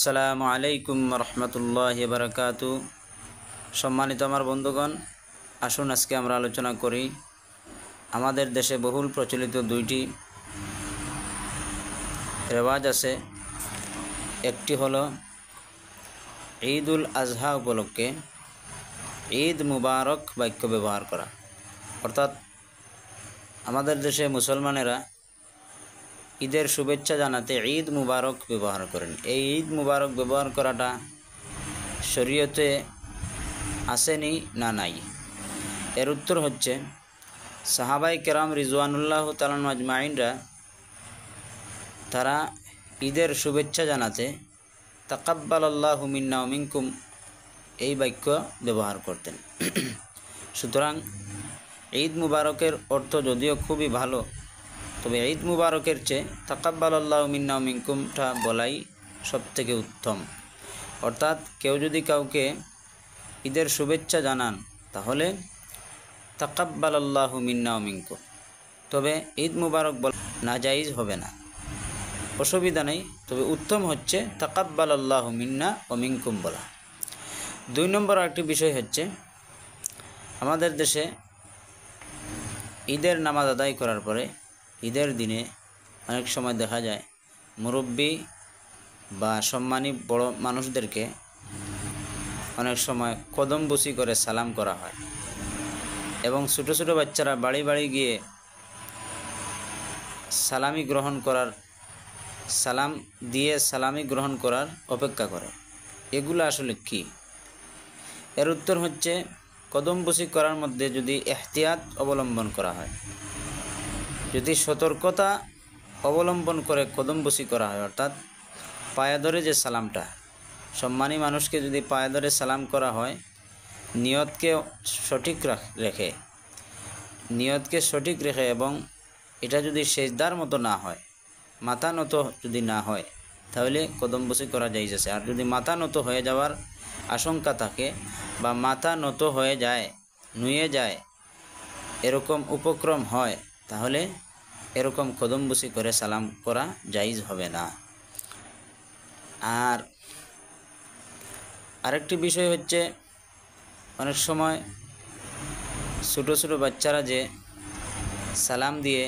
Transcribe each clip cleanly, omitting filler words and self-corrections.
আসসালামু আলাইকুম রহমতুল্লাহি বারাকাতু। সম্মানিত আমার বন্ধুগণ, আসুন আজকে আমরা আলোচনা করি আমাদের দেশে বহুল প্রচলিত দুইটি রেওয়াজ আছে। একটি হলো ঈদুল আজহা উপলক্ষে ঈদ মুবারক বাক্য ব্যবহার করা, অর্থাৎ আমাদের দেশে মুসলমানেরা ঈদের শুভেচ্ছা জানাতে ঈদ মুবারক ব্যবহার করেন। এই ঈদ মুবারক ব্যবহার করাটা শরীয়তে আসেনি না নাই? এর উত্তর হচ্ছে, সাহাবাই কেরাম রিজওয়ানুল্লাহ তাআলা আজমাইনরা তারা ঈদের শুভেচ্ছা জানাতে তাকাব্বালাল্লাহু মিন্না ওয়া মিনকুম এই বাক্য ব্যবহার করতেন। সুতরাং ঈদ মুবারকের অর্থ যদিও খুবই ভালো, তবে ঈদ মুবারকের চেয়ে তাকাব্বালাল্লাহু মিন্না ওয়া মিনকুমটা বলাই সবথেকে উত্তম। অর্থাৎ কেউ যদি কাউকে ঈদের শুভেচ্ছা জানান তাহলে তাকাব্বালাল্লাহু মিন্না ওয়া মিনকুম, তবে ঈদ মুবারক বলা নাজাইজ হবে না, অসুবিধা নেই, তবে উত্তম হচ্ছে তাকাব্বালাল্লাহু মিন্না ওয়া মিনকুম বলা। 2 নম্বর আরেকটি বিষয় হচ্ছে, আমাদের দেশে ঈদের নামাজ আদায় করার পরে ঈদের দিনে অনেক সময় দেখা যায় মুরব্বি বা সম্মানী বড় মানুষদেরকে অনেক সময় কদমবুসি করে সালাম করা হয়, এবং ছোটো ছোটো বাচ্চারা বাড়ি বাড়ি গিয়ে সালামি গ্রহণ করার অপেক্ষা করে। এগুলো আসলে কি? এর উত্তর হচ্ছে, কদমবুসি করার মধ্যে যদি এহতিয়াত অবলম্বন করা হয়, যদি সতর্কতা অবলম্বন করে কদমবুসি করা হয়, অর্থাৎ পায়ে ধরে যে সালামটা, সম্মানী মানুষকে যদি পায়ে ধরে সালাম করা হয়, নিয়তকে সঠিক রেখে এবং এটা যদি সেজদার মতো না হয়, মাথা নত যদি না হয়, তাহলে কদমবুসি করা যাইজ আছে। আর যদি মাথা নত হয়ে যাওয়ার আশঙ্কা থাকে বা মাথা নত হয়ে যায়, নুয়ে যায়, এরকম উপক্রম হয়, তাহলে এরকম কদমবুসি করে সালাম করা জায়েজ হবে না। আর আরেকটি বিষয় হচ্ছে, অনেক সময় ছোটো ছোটো বাচ্চারা যে সালাম দিয়ে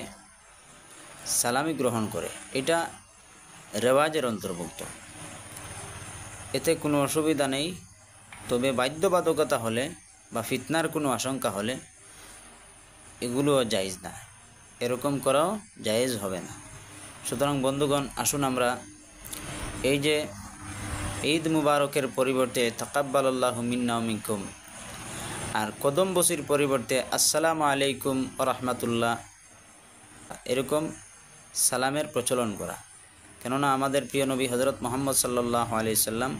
সালামি গ্রহণ করে, এটা রেওয়াজের অন্তর্ভুক্ত, এতে কোনো অসুবিধা নেই, তবে বাধ্যবাধকতা হলে বা ফিতনার কোনো আশঙ্কা হলে এগুলোও জায়েজ না, এরকম করাও জায়েজ হবে না। সুতরাং বন্ধুগণ, আসুন আমরা এই যে ঈদ মুবারকের পরিবর্তে তাকাব্বালাল্লাহু মিন্না ওয়া মিনকুম আর কদমবুসির পরিবর্তে আসসালামু আলাইকুম ওয়া রাহমাতুল্লাহ এরকম সালামের প্রচলন করা। কেননা আমাদের প্রিয় নবী হযরত মুহাম্মদ সাল্লাল্লাহু আলাইহি সাল্লাম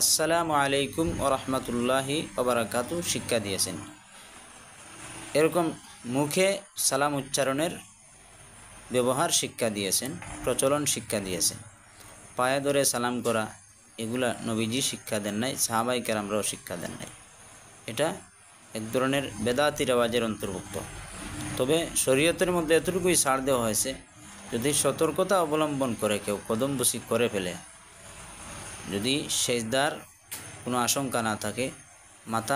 আসসালামু আলাইকুম ওয়া রাহমাতুল্লাহি ওয়া বারাকাতুহু শিক্ষা দিয়েছেন। এরকম মুখে সালাম উচ্চারণের ব্যবহার শিক্ষা দিয়েছেন, প্রচলন শিক্ষা দিয়েছেন। পায়ে ধরে সালাম করা এগুলা নবীজি শিক্ষা দেন নাই, সাহাবায়ে কেরামরাও শিক্ষা দেন নাই। এটা এক ধরনের বেদাতি রেওয়াজের অন্তর্ভুক্ত। তবে শরীয়তের মধ্যে এতটুকুই ছাড় দেওয়া হয়েছে, যদি সতর্কতা অবলম্বন করে কেউ কদমবুসি করে ফেলে, যদি সেজদার কোনো আশঙ্কা না থাকে, মাথা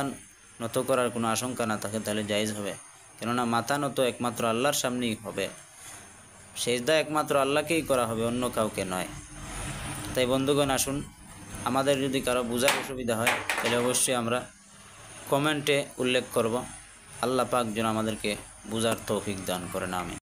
নত করার কোনো আশঙ্কা না থাকে, তাহলে জায়েজ হবে। কেননা মাথা নত একমাত্র আল্লাহর সামনেই হবে, সেজদা একমাত্র আল্লাহকেই করা হবে, অন্য কাউকে নয়। তাই বন্ধুগণ, আসুন, আমাদের যদি কারো বোঝার অসুবিধা হয় তাহলে অবশ্যই আমরা কমেন্টে উল্লেখ করব। আল্লাহ পাক যেন আমাদেরকে বোঝার তৌফিক দান করেন, আমিন।